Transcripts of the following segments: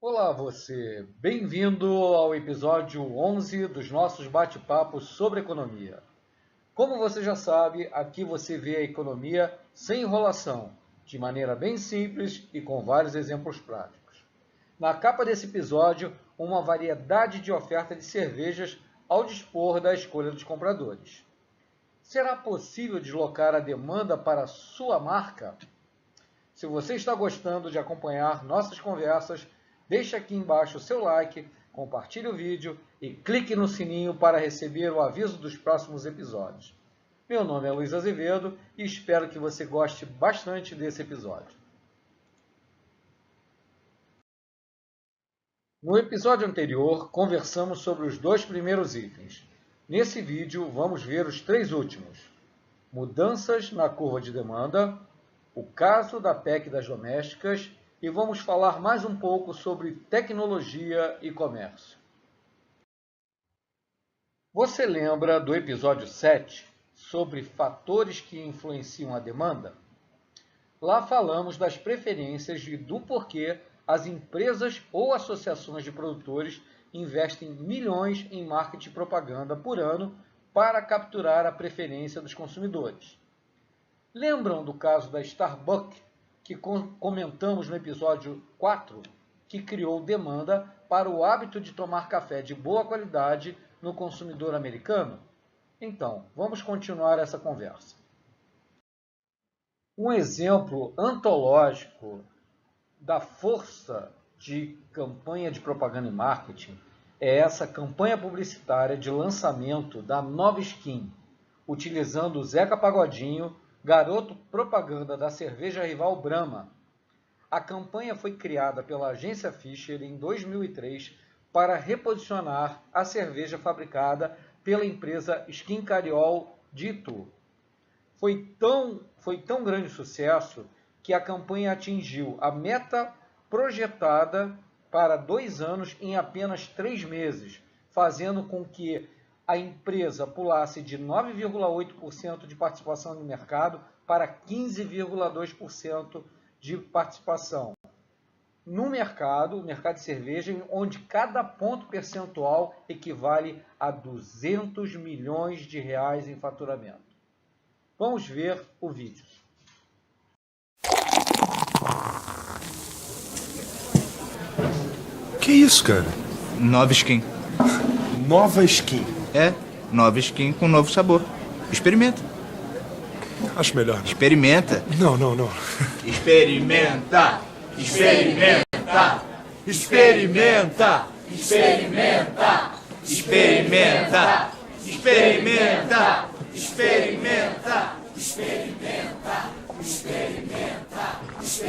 Olá você, bem-vindo ao episódio 11 dos nossos bate-papos sobre economia. Como você já sabe, aqui você vê a economia sem enrolação, de maneira bem simples e com vários exemplos práticos. Na capa desse episódio, uma variedade de oferta de cervejas ao dispor da escolha dos compradores. Será possível deslocar a demanda para a sua marca? Se você está gostando de acompanhar nossas conversas, deixe aqui embaixo o seu like, compartilhe o vídeo e clique no sininho para receber o aviso dos próximos episódios. Meu nome é Luiz Azevedo e espero que você goste bastante desse episódio. No episódio anterior, conversamos sobre os dois primeiros itens. Nesse vídeo, vamos ver os três últimos: mudanças na curva de demanda, o caso da PEC das domésticas e vamos falar mais um pouco sobre tecnologia e comércio. Você lembra do episódio 7 sobre fatores que influenciam a demanda? Lá falamos das preferências e do porquê as empresas ou associações de produtores investem milhões em marketing e propaganda por ano para capturar a preferência dos consumidores. Lembram do caso da Starbucks, que comentamos no episódio 4, que criou demanda para o hábito de tomar café de boa qualidade no consumidor americano? Então, vamos continuar essa conversa. Um exemplo antológico da força de campanha de propaganda e marketing é essa campanha publicitária de lançamento da Nova Skin, utilizando o Zeca Pagodinho, garoto propaganda da cerveja rival Brahma. A campanha foi criada pela agência Fischer em 2003 para reposicionar a cerveja fabricada pela empresa Skin Cariol de Itu. Foi tão grande sucesso que a campanha atingiu a meta projetada para 2 anos em apenas 3 meses, fazendo com que a empresa pulasse de 9,8% de participação no mercado para 15,2% de participação no mercado, o mercado de cerveja, onde cada ponto percentual equivale a 200 milhões de reais em faturamento. Vamos ver o vídeo. Que isso, cara? Nova Skin. Nova Skin. É, nova Skin com novo sabor. Experimenta. Acho melhor. Experimenta. Não. Experimenta. Experimenta. Experimenta. Experimenta. Experimenta. Experimenta. Experimenta. Experimenta. Experimenta. Experimenta.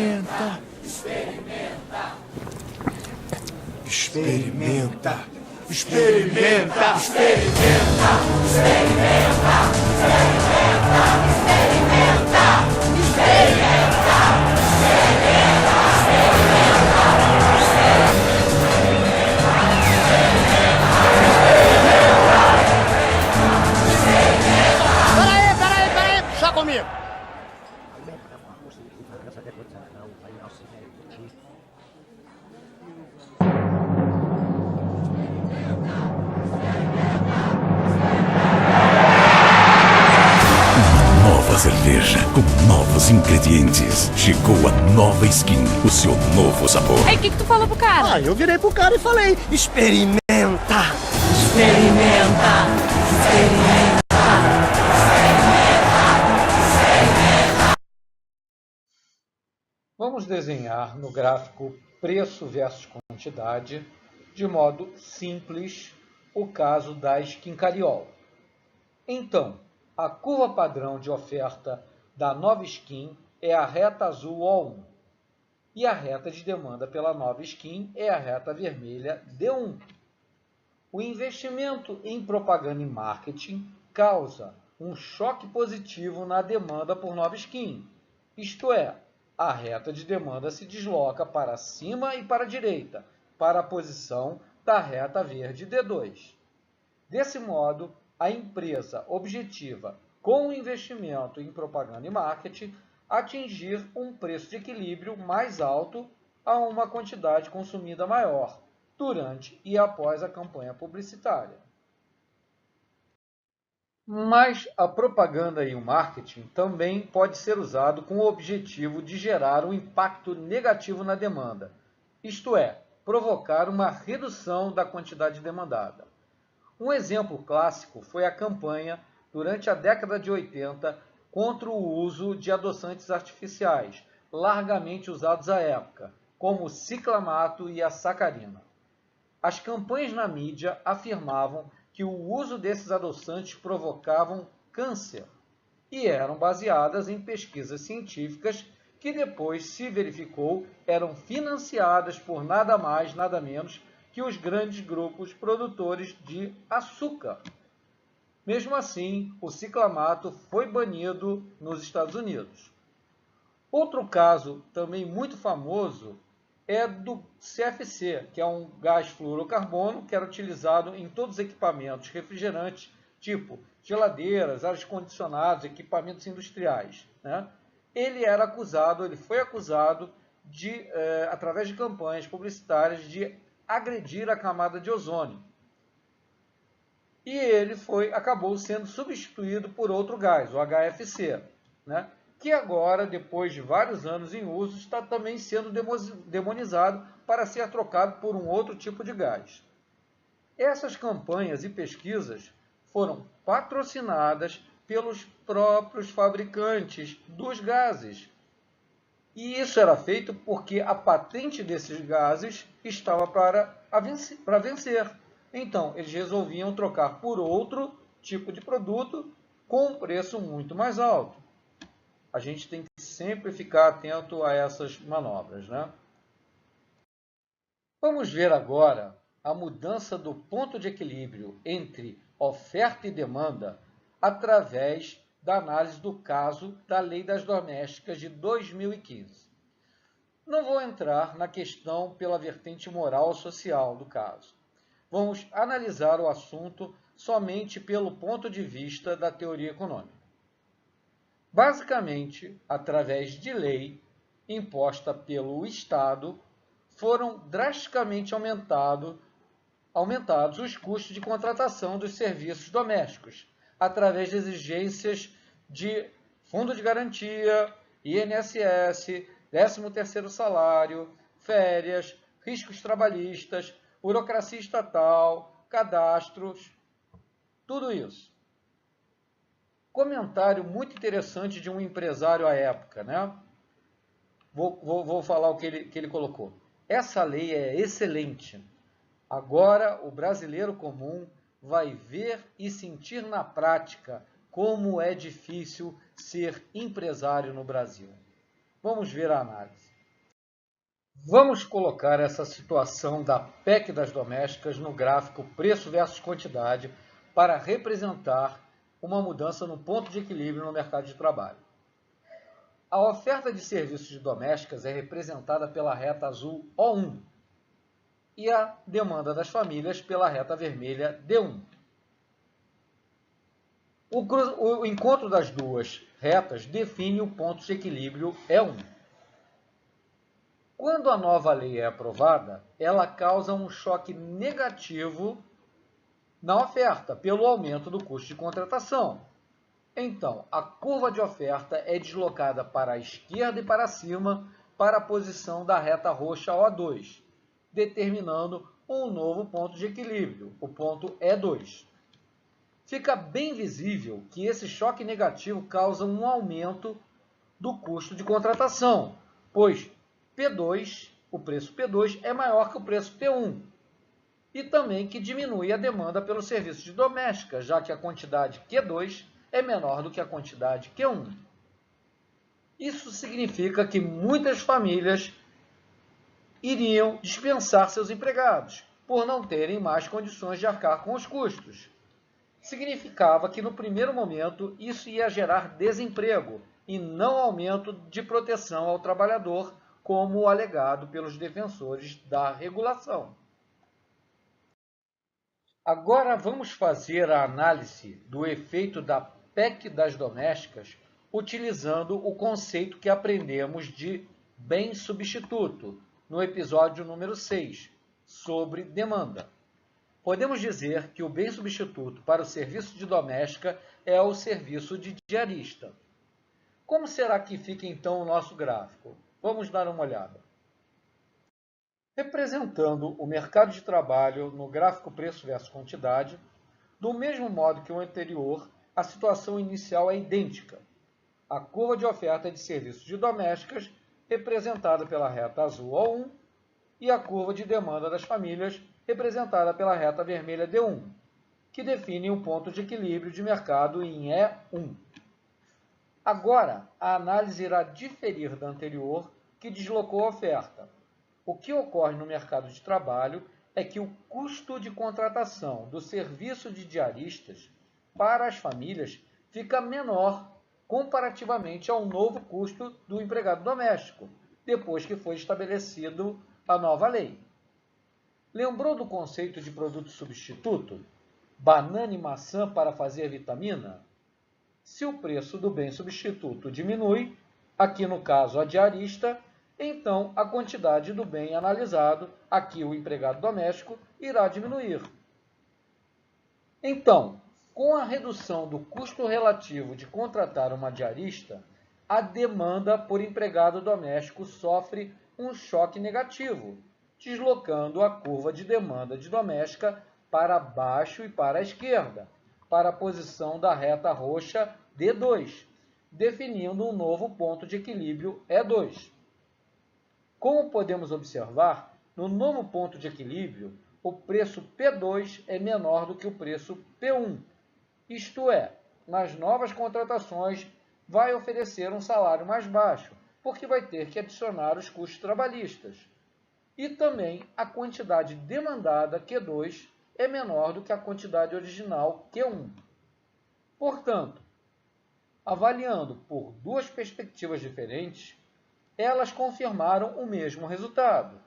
Experimenta. Experimenta. Experimenta. Experimenta. Experimenta. Experimenta. Peraí, só comigo. Nova cerveja com novos ingredientes. Chegou a Nova Skin, o seu novo sabor. Aí, o que tu falou pro cara? Eu virei pro cara e falei: experimenta! Experimenta! Vamos desenhar no gráfico preço versus quantidade, de modo simples, o caso da Skin Cariol. Então, a curva padrão de oferta da Nova Skin é a reta azul O1 e a reta de demanda pela Nova Skin é a reta vermelha D1. O investimento em propaganda e marketing causa um choque positivo na demanda por Nova Skin, isto é, a reta de demanda se desloca para cima e para a direita, para a posição da reta verde D2. Desse modo, a empresa objetiva, com o investimento em propaganda e marketing, atingir um preço de equilíbrio mais alto a uma quantidade consumida maior, durante e após a campanha publicitária. Mas a propaganda e o marketing também pode ser usado com o objetivo de gerar um impacto negativo na demanda, isto é, provocar uma redução da quantidade demandada. Um exemplo clássico foi a campanha, durante a década de 80, contra o uso de adoçantes artificiais, largamente usados à época, como o ciclamato e a sacarina. As campanhas na mídia afirmavam que o uso desses adoçantes provocavam câncer e eram baseadas em pesquisas científicas que depois se verificou eram financiadas por nada mais, nada menos que os grandes grupos produtores de açúcar. Mesmo assim, o ciclamato foi banido nos Estados Unidos. Outro caso também muito famoso é do CFC, que é um gás fluorocarbono que era utilizado em todos os equipamentos refrigerantes, tipo geladeiras, ar-condicionados, equipamentos industriais, né? Ele foi acusado de, através de campanhas publicitárias, de agredir a camada de ozônio. E ele acabou sendo substituído por outro gás, o HFC, né? Que agora, depois de vários anos em uso, está também sendo demonizado para ser trocado por um outro tipo de gás. Essas campanhas e pesquisas foram patrocinadas pelos próprios fabricantes dos gases. E isso era feito porque a patente desses gases estava para vencer. Então, eles resolviam trocar por outro tipo de produto com um preço muito mais alto. A gente tem que sempre ficar atento a essas manobras, né? Vamos ver agora a mudança do ponto de equilíbrio entre oferta e demanda através da análise do caso da Lei das Domésticas de 2015. Não vou entrar na questão pela vertente moral ou social do caso. Vamos analisar o assunto somente pelo ponto de vista da teoria econômica. Basicamente, através de lei imposta pelo Estado, foram drasticamente aumentados os custos de contratação dos serviços domésticos, através de exigências de fundo de garantia, INSS, 13º salário, férias, riscos trabalhistas, burocracia estatal, cadastros, tudo isso. Comentário muito interessante de um empresário à época, né? Vou falar o que ele colocou. Essa lei é excelente. Agora o brasileiro comum vai ver e sentir na prática como é difícil ser empresário no Brasil. Vamos ver a análise. Vamos colocar essa situação da PEC das domésticas no gráfico preço versus quantidade para representar uma mudança no ponto de equilíbrio no mercado de trabalho. A oferta de serviços de domésticas é representada pela reta azul O1 e a demanda das famílias pela reta vermelha D1. O encontro das duas retas define o ponto de equilíbrio E1. Quando a nova lei é aprovada, ela causa um choque negativo na oferta, pelo aumento do custo de contratação. Então, a curva de oferta é deslocada para a esquerda e para cima para a posição da reta roxa O2, determinando um novo ponto de equilíbrio, o ponto E2. Fica bem visível que esse choque negativo causa um aumento do custo de contratação, pois P2, o preço P2 é maior que o preço P1, e também que diminui a demanda pelo serviço de doméstica, já que a quantidade Q2 é menor do que a quantidade Q1. Isso significa que muitas famílias iriam dispensar seus empregados, por não terem mais condições de arcar com os custos. Significava que, no primeiro momento, isso ia gerar desemprego e não aumento de proteção ao trabalhador, como alegado pelos defensores da regulação. Agora vamos fazer a análise do efeito da PEC das domésticas utilizando o conceito que aprendemos de bem substituto no episódio número 6, sobre demanda. Podemos dizer que o bem substituto para o serviço de doméstica é o serviço de diarista. Como será que fica então o nosso gráfico? Vamos dar uma olhada. Representando o mercado de trabalho no gráfico preço versus quantidade, do mesmo modo que o anterior, a situação inicial é idêntica. A curva de oferta de serviços de domésticas, representada pela reta azul O1, e a curva de demanda das famílias, representada pela reta vermelha D1, que define um ponto de equilíbrio de mercado em E1. Agora, a análise irá diferir da anterior, que deslocou a oferta. O que ocorre no mercado de trabalho é que o custo de contratação do serviço de diaristas para as famílias fica menor comparativamente ao novo custo do empregado doméstico, depois que foi estabelecido a nova lei. Lembrou do conceito de produto substituto? Banana e maçã para fazer vitamina? Se o preço do bem substituto diminui, aqui no caso a diarista, então a quantidade do bem analisado, aqui o empregado doméstico, irá diminuir. Então, com a redução do custo relativo de contratar uma diarista, a demanda por empregado doméstico sofre um choque negativo, deslocando a curva de demanda de doméstica para baixo e para a esquerda, para a posição da reta roxa D2, definindo um novo ponto de equilíbrio E2. Como podemos observar, no novo ponto de equilíbrio, o preço P2 é menor do que o preço P1, isto é, nas novas contratações vai oferecer um salário mais baixo, porque vai ter que adicionar os custos trabalhistas. E também a quantidade demandada, Q2, é menor do que a quantidade original, Q1. Portanto, avaliando por duas perspectivas diferentes, elas confirmaram o mesmo resultado.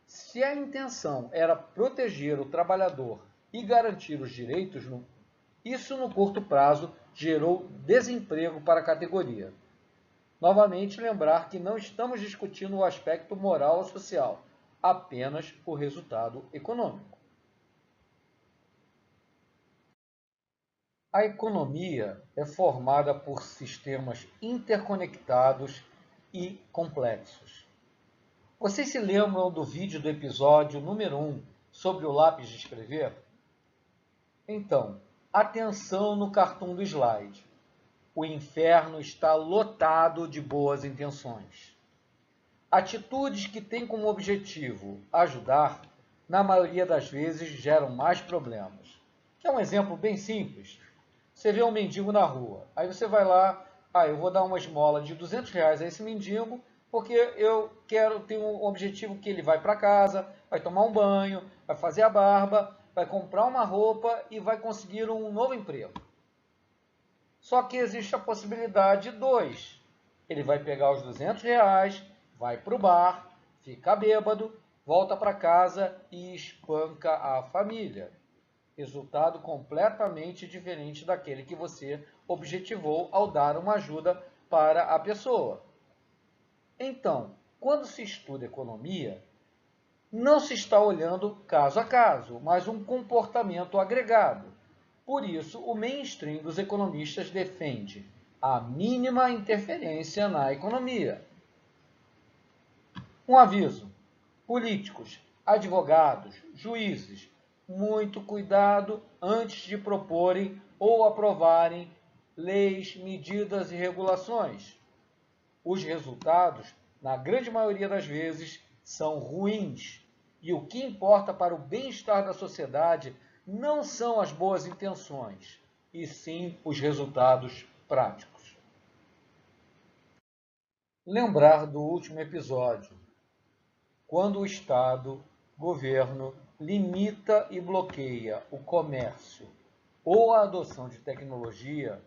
Se a intenção era proteger o trabalhador e garantir os direitos, isso no curto prazo gerou desemprego para a categoria. Novamente, lembrar que não estamos discutindo o aspecto moral ou social, apenas o resultado econômico. A economia é formada por sistemas interconectados e complexos. Vocês se lembram do vídeo do episódio número 1 sobre o lápis de escrever? Então, atenção no cartoon do slide. O inferno está lotado de boas intenções. Atitudes que têm como objetivo ajudar, na maioria das vezes, geram mais problemas. Que é um exemplo bem simples. Você vê um mendigo na rua, aí você vai lá, eu vou dar uma esmola de R$200 a esse mendigo, porque eu tenho um objetivo que ele vai para casa, vai tomar um banho, vai fazer a barba, vai comprar uma roupa e vai conseguir um novo emprego. Só que existe a possibilidade 2. Ele vai pegar os R$200, vai para o bar, fica bêbado, volta para casa e espanca a família. Resultado completamente diferente daquele que você objetivou ao dar uma ajuda para a pessoa. Então, quando se estuda economia, não se está olhando caso a caso, mas um comportamento agregado. Por isso, o mainstream dos economistas defende a mínima interferência na economia. Um aviso: políticos, advogados, juízes, muito cuidado antes de proporem ou aprovarem leis, medidas e regulações. Os resultados, na grande maioria das vezes, são ruins. E o que importa para o bem-estar da sociedade não são as boas intenções, e sim os resultados práticos. Lembrar do último episódio, quando o Estado, governo, limita e bloqueia o comércio ou a adoção de tecnologia,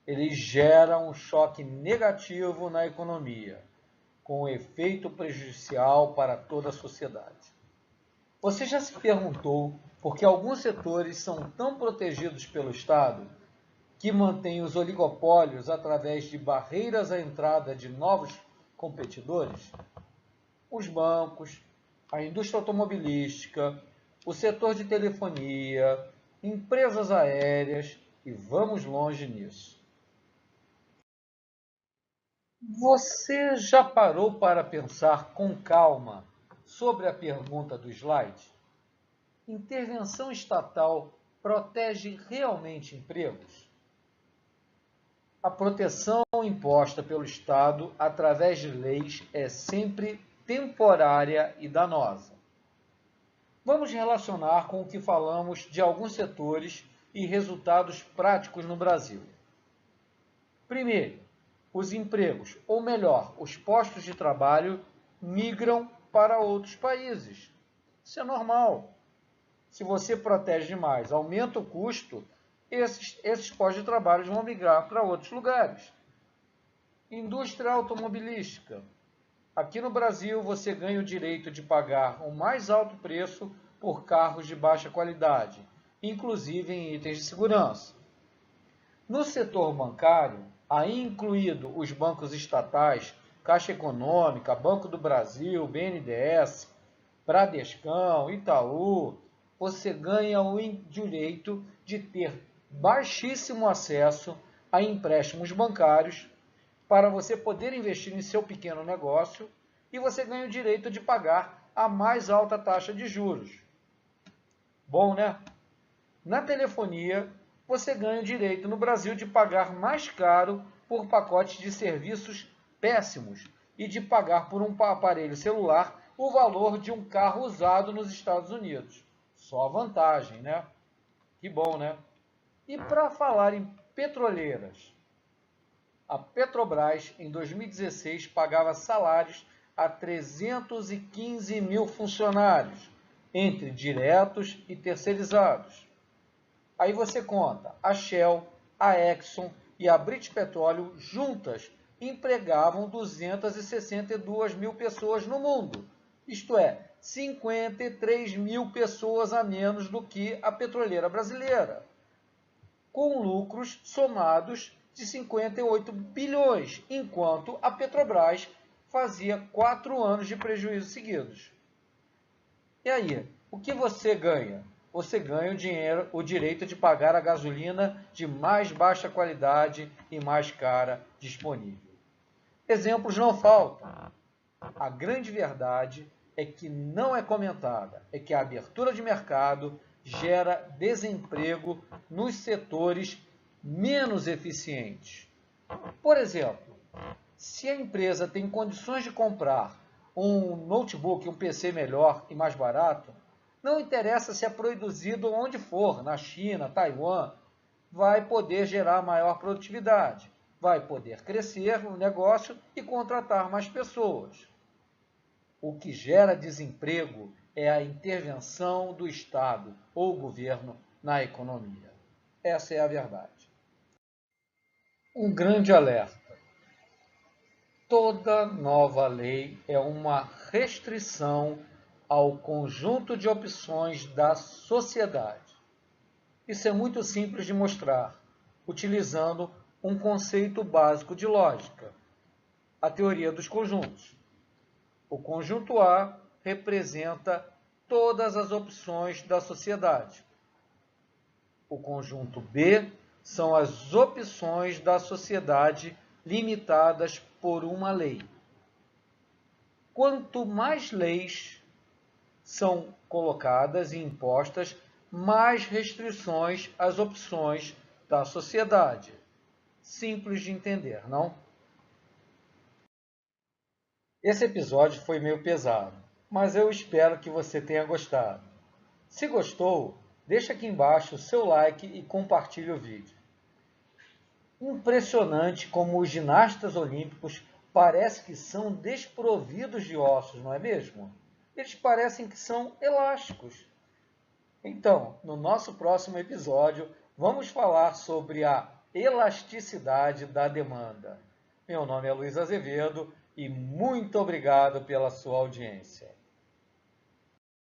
ele gera um choque negativo na economia, com efeito prejudicial para toda a sociedade. Você já se perguntou por que alguns setores são tão protegidos pelo Estado que mantém os oligopólios através de barreiras à entrada de novos competidores? Os bancos, a indústria automobilística, o setor de telefonia, empresas aéreas, e vamos longe nisso. Você já parou para pensar com calma sobre a pergunta do slide? Intervenção estatal protege realmente empregos? A proteção imposta pelo Estado através de leis é sempre temporária e danosa. Vamos relacionar com o que falamos de alguns setores e resultados práticos no Brasil. Primeiro, os empregos, ou melhor, os postos de trabalho, migram para outros países. Isso é normal. Se você protege demais, aumenta o custo, esses postos de trabalho vão migrar para outros lugares. Indústria automobilística. Aqui no Brasil, você ganha o direito de pagar o mais alto preço por carros de baixa qualidade, inclusive em itens de segurança. No setor bancário, aí incluído os bancos estatais, Caixa Econômica, Banco do Brasil, BNDES, Bradescão, Itaú, você ganha o direito de ter baixíssimo acesso a empréstimos bancários para você poder investir em seu pequeno negócio e você ganha o direito de pagar a mais alta taxa de juros. Bom, né? Na telefonia, você ganha o direito no Brasil de pagar mais caro por pacotes de serviços péssimos e de pagar por um aparelho celular o valor de um carro usado nos Estados Unidos. Só vantagem, né? Que bom, né? E para falar em petroleiras, a Petrobras, em 2016, pagava salários a 315 mil funcionários, entre diretos e terceirizados. Aí você conta, a Shell, a Exxon e a British Petroleum juntas empregavam 262 mil pessoas no mundo, isto é, 53 mil pessoas a menos do que a petroleira brasileira, com lucros somados de 58 bilhões, enquanto a Petrobras fazia 4 anos de prejuízos seguidos. E aí, o que você ganha? Você ganha o direito de pagar a gasolina de mais baixa qualidade e mais cara disponível. Exemplos não faltam. A grande verdade é que não é comentada, é que a abertura de mercado gera desemprego nos setores menos eficientes. Por exemplo, se a empresa tem condições de comprar um notebook, um PC melhor e mais barato, não interessa se é produzido onde for, na China, Taiwan, vai poder gerar maior produtividade, vai poder crescer o negócio e contratar mais pessoas. O que gera desemprego é a intervenção do Estado ou governo na economia. Essa é a verdade. Um grande alerta. Toda nova lei é uma restrição ao conjunto de opções da sociedade. Isso é muito simples de mostrar, utilizando um conceito básico de lógica, a teoria dos conjuntos. O conjunto A representa todas as opções da sociedade. O conjunto B são as opções da sociedade limitadas por uma lei. Quanto mais leis são colocadas e impostas, mais restrições às opções da sociedade. Simples de entender, não? Esse episódio foi meio pesado, mas eu espero que você tenha gostado. Se gostou, deixa aqui embaixo o seu like e compartilhe o vídeo. Impressionante como os ginastas olímpicos parece que são desprovidos de ossos, não é mesmo? Eles parecem que são elásticos. Então, no nosso próximo episódio, vamos falar sobre a elasticidade da demanda. Meu nome é Luiz Azevedo e muito obrigado pela sua audiência.